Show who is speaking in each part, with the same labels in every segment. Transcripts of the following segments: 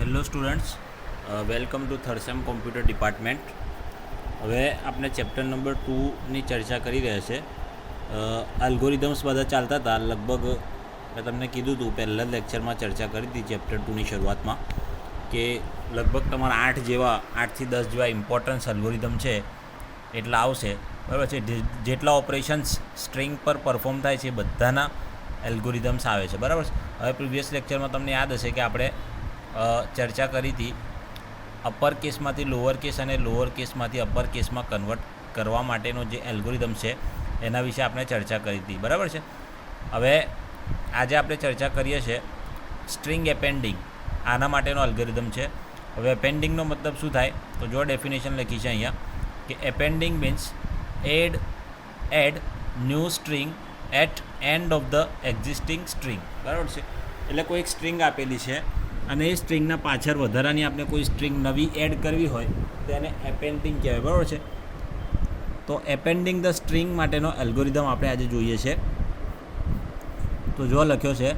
Speaker 1: Hello students, welcome to third sem computer department. હવે આપણે chapter number 2ની ચર્ચા કરી રહ્યા છે. અલ્ગોરિધમ્સ બધા ચાલતા હતા. લગભગ મેં તમને કીધું હતું પહેલાં જ લેક્ચરમાં ચર્ચા કરી હતી ચેપ્ટર 2ની શરૂઆતમાં કે લગભગ તમારા 8થી 10 જેવા ઇમ્પોર્ટન્સ અલ્ગોરિધમ છે એટલા આવશે, બરાબર છે. જેટલા ઓપરેશન્સ સ્ટ્રિંગ પર પરફોર્મ થાય છે બધાના એલ્ગોરિધમ્સ આવે છે, બરાબર છે. હવે પ્રીવિયસ લેક્ચરમાં તમને યાદ હશે કે આપણે ચર્ચા કરી હતી અપર કેસમાંથી લોઅર કેસ અને લોઅર કેસમાંથી અપર કેસમાં કન્વર્ટ કરવા માટેનો જે એલ્ગોરિધમ છે એના વિશે આપણે ચર્ચા કરી હતી, બરાબર છે. હવે આજે આપણે ચર્ચા કરીએ છીએ સ્ટ્રિંગ એપેન્ડિંગ. આના માટેનો એલ્ગોરિધમ છે. હવે એપેન્ડિંગનો મતલબ શું થાય તો જો ડેફિનેશન લખી છે અહીંયા કે appending means add new string at end of the existing string, બરાબર છે. એટલે કોઈ એક સ્ટ્રિંગ આપેલી છે અને એ સ્ટ્રિંગના પાછળ વધારાની આપણે કોઈ સ્ટ્રિંગ નવી એડ કરવી હોય તો એને એપેન્ડિંગ કહેવાય, બરાબર છે. તો એપેન્ડિંગ ધ સ્ટ્રિંગ માટેનો એલ્ગોરિધમ આપણે આજે જોઈએ છે. તો જો લખ્યો છે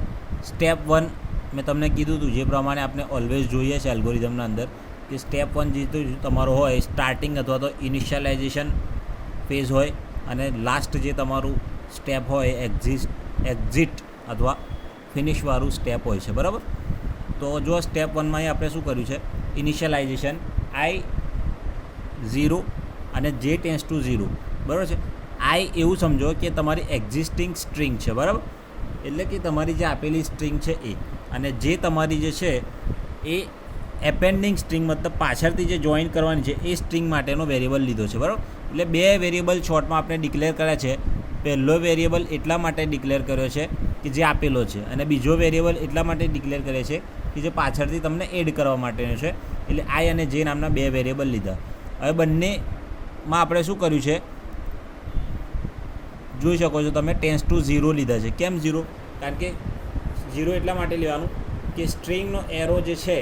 Speaker 1: સ્ટેપ 1. મેં તમને કીધું હતું જે પ્રમાણે આપણે ઓલવેઝ જોઈએ છે એલ્ગોરિધમના અંદર કે સ્ટેપ 1 જે તમારો હોય સ્ટાર્ટિંગ અથવા તો ઇનિશિયલાઇઝેશન ફેઝ હોય અને લાસ્ટ જે તમારું સ્ટેપ હોય એક્ઝિટ અથવા ફિનિશવાળું સ્ટેપ હોય છે, બરાબર. તો જો સ્ટેપ 1માં આપણે શું કર્યું છે ઇનિશિયલાઇઝેશન I0 અને J ટેન્ડ્સ ટુ 0, બરાબર છે. I એવું સમજો કે તમારી એક્ઝિસ્ટિંગ સ્ટ્રિંગ છે, બરાબર. એટલે કે તમારી જે આપેલી સ્ટ્રિંગ છે એ, અને જે તમારી જે છે એ એપેન્ડિંગ સ્ટ્રિંગ મતલબ પાછળથી જે જોઈન કરવાની છે એ સ્ટ્રિંગ માટેનો વેરિયેબલ લીધો છે, બરાબર. એટલે બે વેરિયેબલ શોર્ટમાં આપણે ડિક્લેર કર્યા છે. પહેલો વેરિયેબલ એટલા માટે ડિક્લેર કર્યો છે કે જે આપેલો છે, અને બીજો વેરિયેબલ એટલા માટે ડિક્લેર કરે છે કે જે પાછળથી તમને એડ કરવા માટેનો છે. એટલે I અને J નામના બે વેરિયેબલ લીધા. હવે બંનેમાં આપણે શું કર્યું છે જોઈ શકો છો તમે ટેન્ડ્સ ટુ 0 લીધા છે. કેમ 0? કારણ કે 0 એટલા માટે લેવાનું કે સ્ટ્રિંગનો એરો જે છે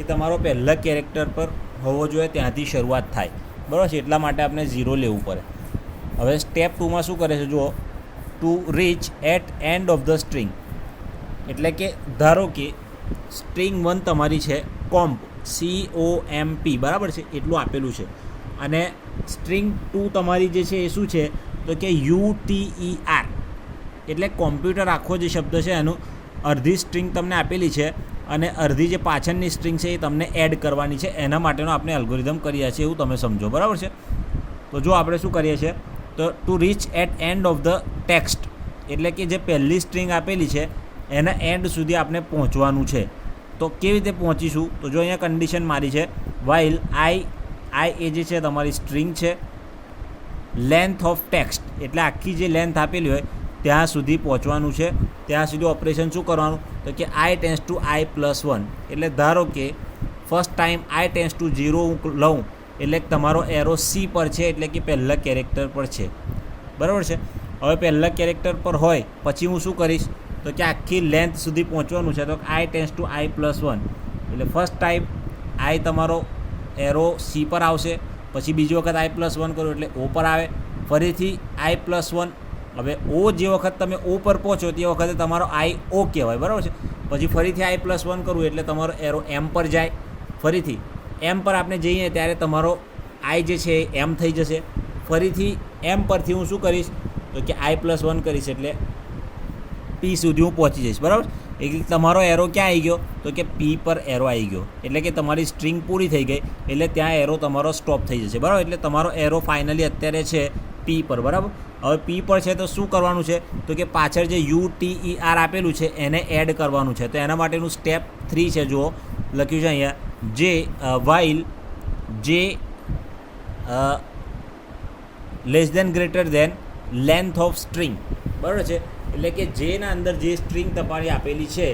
Speaker 1: એ તમારો પહેલા કેરેક્ટર પર હોવો જોઈએ, ત્યાંથી શરૂઆત થાય, બરાબર છે. એટલા માટે આપણે 0 લેવું પડે. હવે સ્ટેપ 2માં શું કરે છે જુઓ, to reach at end of the string. એટલે કે ધારો કે સ્ટ્રિંગ 1 તમારી છે કોમ્પ COMP, બરાબર છે, એટલું આપેલું છે. અને સ્ટ્રિંગ 2 તમારી જે છે એ શું છે તો કે UTER. એટલે કોમ્પ્યુટર આખો જે શબ્દ છે એનું અડધી સ્ટ્રિંગ તમને આપેલી છે અને અડધી જે પાછળની સ્ટ્રિંગ છે એ તમને એડ કરવાની છે. એના માટેનો આપણે એલ્ગોરિધમ કરીએ છીએ, એવું તમે સમજો, બરાબર છે. તો જો આપણે શું કરીએ છીએ તો to reach at end of the text. એટલે કે જે પહેલી સ્ટ્રિંગ આપેલી છે એના એન્ડ સુધી આપણે પહોંચવાનું છે. તો કેવી રીતે પહોંચીશું તો જો અહીંયા કન્ડિશન મારી છે વાઇલ I એ જે છે તમારી સ્ટ્રિંગ છે, લેન્થ ઓફ ટેક્સ્ટ એટલે આખી જે લેન્થ આપેલી હોય ત્યાં સુધી પહોંચવાનું છે. ત્યાં સુધી ઓપરેશન શું કરવાનું તો કે I ટેન્ડ્સ ટુ I+1. એટલે ધારો કે first time I tends to 0 હું લઉં એટલે તમારો એરો C પર છે, એટલે કે પહેલા કેરેક્ટર પર છે, બરાબર છે. હવે પહેલા કેરેક્ટર પર હોય પછી હું શું કરીશ તો કે આખી લેન્થ સુધી પહોંચવાનું છે તો I ટેન્ડ્સ ટુ I+1. એટલે ફર્સ્ટ ટાઈમ I તમારો એરો C પર આવશે, પછી બીજી વખત I+1 કરું એટલે O પર આવે, ફરીથી I+1. હવે O જે વખત તમે O પર પહોંચો તે વખતે તમારો IO કહેવાય, બરાબર છે. પછી ફરીથી I+1 કરું એટલે તમારો એરો M પર જાય, ફરીથી M પર આપણે જઈએ ત્યારે તમારો I જે છે એ M થઈ જશે. ફરીથી M પરથી હું શું કરીશ તો કે I+1 કરીશ એટલે P સુધી હું પહોંચી જઈશ, બરાબર. એટલે તમારો એરો ક્યાં આવી ગયો તો કે P પર એરો આવી ગયો. એટલે કે તમારી સ્ટ્રિંગ પૂરી થઈ ગઈ એટલે ત્યાં એરો તમારો સ્ટોપ થઈ જશે, બરાબર. એટલે તમારો એરો ફાઇનલી અત્યારે છે P પર, બરાબર. હવે P પર છે તો શું કરવાનું છે તો કે પાછળ જે UTER આપેલું છે એને એડ કરવાનું છે. તો એના માટેનું સ્ટેપ 3 છે, જુઓ લખ્યું છે અહીંયા while J less than greater than length of string, બરાબર છે. એટલે કે જેના અંદર જે સ્ટ્રિંગ તમારી આપેલી છે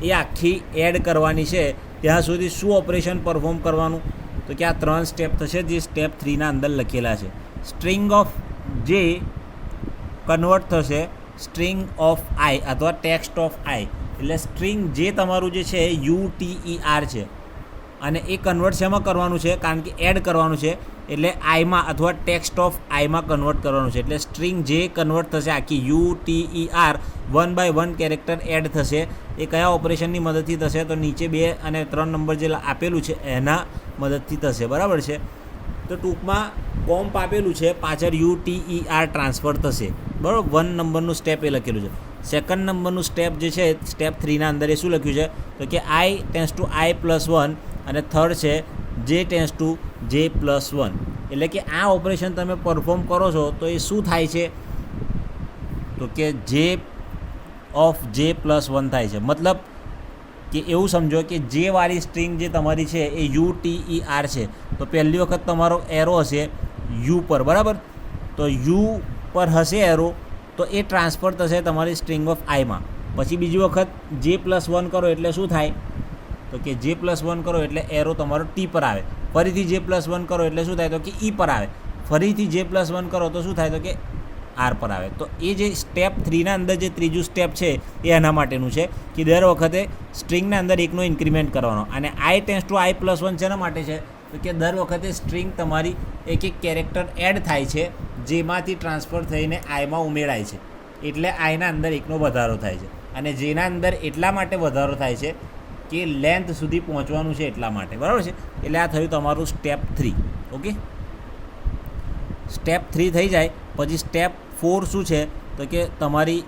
Speaker 1: એ આખી એડ કરવાની છે. ત્યાં સુધી શું ઓપરેશન પરફોર્મ કરવાનું તો કે આ 3 સ્ટેપ થશે જે સ્ટેપ 3ના અંદર લખેલા છે. સ્ટ્રિંગ ઓફ J કન્વર્ટ થશે સ્ટ્રિંગ ઓફ I અથવા ટેક્સ્ટ ઓફ I. એટલે સ્ટ્રિંગ જે તમારું જે છે UTER છે અને એ કન્વર્ટ શેમાં કરવાનું છે કારણ કે એડ કરવાનું છે એટલે આઈમાં અથવા ટેક્સ્ટ ઓફ આઈમાં કન્વર્ટ કરવાનું છે. એટલે સ્ટ્રિંગ જે કન્વર્ટ થશે આખી UTER 1/1 કેરેક્ટર એડ થશે. એ કયા ઓપરેશનની મદદથી થશે? તો નીચે 2 અને 3 નંબર જે આપેલું છે એના મદદથી થશે. બરાબર છે. તો ટૂંકમાં કોમ્પ આપેલું છે, પાછળ UTER ટ્રાન્સફર થશે. બરાબર, 1 નંબરનું સ્ટેપ એ લખેલું છે. સેકન્ડ નંબરનું સ્ટેપ જે છે સ્ટેપ 3ના અંદર એ શું લખ્યું છે? તો કે I → I+1 અને થર્ડ છે J → J+1. એટલે કે આ ઓપરેશન તમે પરફોર્મ કરો છો તો એ શું થાય છે? તો કે J+1 થાય છે. મતલબ કે એવું સમજો કે જે વાળી સ્ટ્રિંગ જે તમારી છે એ UTER છે, તો પહેલી વખત તમારો એરો હશે U પર. બરાબર, તો U પર હશે એરો, તો એ ટ્રાન્સફર થશે તમારી સ્ટ્રિંગ ઓફ આઈમાં. પછી બીજી વખત J+1 કરો એટલે શું થાય? તો કે J+1 કરો એટલે એરો તમારો T પર આવે. ફરીથી J+1 કરો એટલે શું થાય? તો કે E પર આવે. ફરીથી J+1 કરો તો શું થાય? તો કે R પર આવે. તો એ જે સ્ટેપ 3ના અંદર જે ત્રીજું સ્ટેપ છે એ એના માટેનું છે કે દર વખતે સ્ટ્રિંગના અંદર એકનો ઇન્ક્રીમેન્ટ કરવાનો. અને I → I+1 શેના માટે છે? તો કે દર વખતે સ્ટ્રિંગ તમારી એક કેરેક્ટર એડ થાય છે, જેમાંથી ટ્રાન્સફર થઈને આઈમાં ઉમેરાય છે, એટલે આઈના અંદર એકનો વધારો થાય છે. અને જેના અંદર એટલા માટે વધારો થાય છે કે લેન્થ સુધી પહોંચવાનું છે એટલા માટે. બરાબર છે. એટલે આ થયું તમારું સ્ટેપ 3. ઓકે, સ્ટેપ 3 થઈ જાય પછી સ્ટેપ 4 શું છે? તો કે તમારી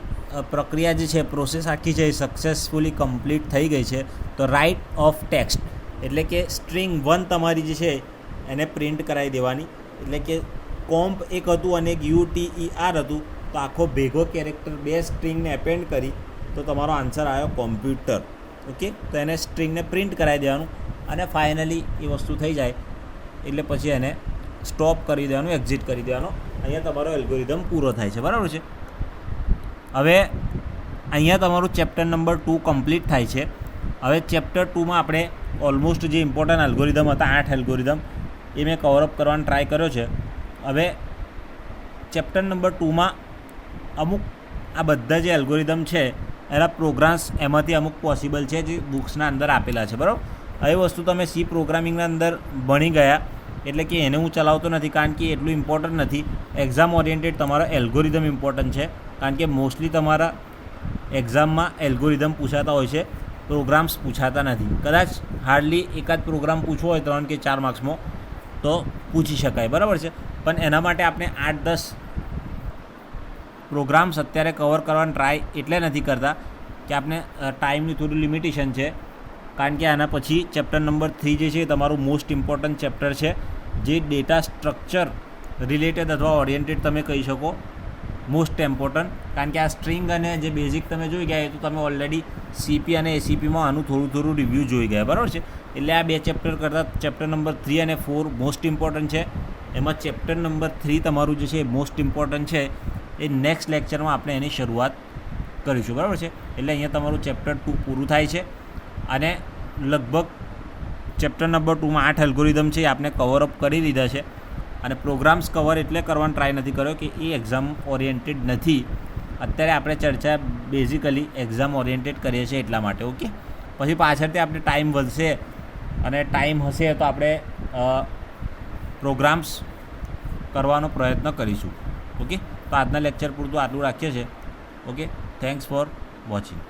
Speaker 1: પ્રક્રિયા જે છે, પ્રોસેસ આખી છે એ સક્સેસફુલી કમ્પ્લીટ થઈ ગઈ છે. તો રાઇટ ઓફ ટેક્સ્ટ એટલે કે સ્ટ્રિંગ 1 તમારી જે છે એને પ્રિન્ટ કરાવી દેવાની. એટલે કે કોમ્પ એક હતું અને એક UTER હતું, તો આખો ભેગો કેરેક્ટર 2 સ્ટ્રિંગને એપેન્ડ કરી તો તમારો આન્સર આવ્યો કોમ્પ્યુટર. ઓકે, તો એને સ્ટ્રિંગને પ્રિન્ટ કરાવી દેવાનું અને ફાઇનલી એ વસ્તુ થઈ જાય એટલે પછી એને સ્ટોપ કરી દેવાનું, એક્ઝિટ કરી દેવાનો. અહીંયા તમારો એલ્ગોરિધમ પૂરો થાય છે. બરાબર છે. હવે અહીંયા તમારું ચેપ્ટર નંબર 2 કમ્પ્લીટ થાય છે. હવે ચેપ્ટર 2માં આપણે ઓલમોસ્ટ જે ઇમ્પોર્ટન્ટ એલ્ગોરિધમ હતા 8 એલ્ગોરિધમ એ મેં કવરઅપ કરવાનો ટ્રાય કર્યો છે. હવે ચેપ્ટર નંબર 2માં અમુક આ બધા જે એલ્ગોરિધમ છે એના પ્રોગ્રામ્સ એમાંથી અમુક પોસિબલ છે જે બુક્સના અંદર આપેલા છે. બરાબર, એ વસ્તુ તમે C પ્રોગ્રામિંગના અંદર ભણી ગયા એટલે કે એને હું ચલાવતો નથી, કારણ કે એટલું ઇમ્પોર્ટન્ટ નથી. એક્ઝામ ઓરિએન્ટેડ તમારો એલ્ગોરિધમ ઇમ્પોર્ટન્ટ છે, કારણ કે મોસ્ટલી તમારા એક્ઝામમાં એલ્ગોરિધમ પૂછાતા હોય છે, પ્રોગ્રામ્સ પૂછાતા નથી. કદાચ હાર્ડલી એકાદ પ્રોગ્રામ પૂછવો હોય 3 કે 4 માર્ક્સમાં તો પૂછી શકાય. બરાબર છે. પણ એના માટે આપણે 8-10 પ્રોગ્રામ્સ અત્યારે કવર કરવાનો ટ્રાય એટલે નથી કરતા કે આપણે ટાઈમની થોડું લિમિટેશન છે, કારણ કે આના પછી ચેપ્ટર નંબર 3 જે છે એ તમારું મોસ્ટ ઇમ્પોર્ટન્ટ ચેપ્ટર છે, જે ડેટા સ્ટ્રક્ચર રિલેટેડ અથવા ઓરિએન્ટેડ તમે કહી શકો મોસ્ટ ઇમ્પોર્ટન્ટ. કારણ કે આ સ્ટ્રિંગ અને જે બેઝિક તમે જોઈ ગયા એ તો તમે ઓલરેડી CP અને ACPમાં આનું થોડું રિવ્યૂ જોઈ ગયા. બરાબર છે. એટલે આ 2 ચેપ્ટર કરતાં ચેપ્ટર નંબર 3 અને 4 મોસ્ટ ઇમ્પોર્ટન્ટ છે. એમાં ચેપ્ટર નંબર 3 તમારું જે છે એ મોસ્ટ ઇમ્પોર્ટન્ટ છે. એ નેક્સ્ટ લેક્ચરમાં આપણે એની શરૂઆત કરીશું. બરાબર છે. એટલે અહીંયા તમારું ચેપ્ટર 2 પૂરું થાય છે અને લગભગ ચેપ્ટર નંબર 2માં 8 એલ્ગોરિધમ છે એ આપણે કવરઅપ કરી લીધા છે. અને પ્રોગ્રામ્સ કવર એટલે કરવાનો ટ્રાય નથી કર્યો કે એ એક્ઝામ ઓરિએન્ટેડ નથી. અત્યારે આપણે ચર્ચા બેઝિકલી એક્ઝામ ઓરિએન્ટેડ કરીએ છીએ એટલા માટે. ઓકે, પછી પાછળથી આપણે ટાઈમ વધશે અને ટાઈમ હશે તો આપણે પ્રોગ્રામ્સ કરવાનો પ્રયત્ન કરીશું. ઓકે, તો આજના લેક્ચર પૂરતું આટલું રાખીએ છીએ. Okay, thanks for watching.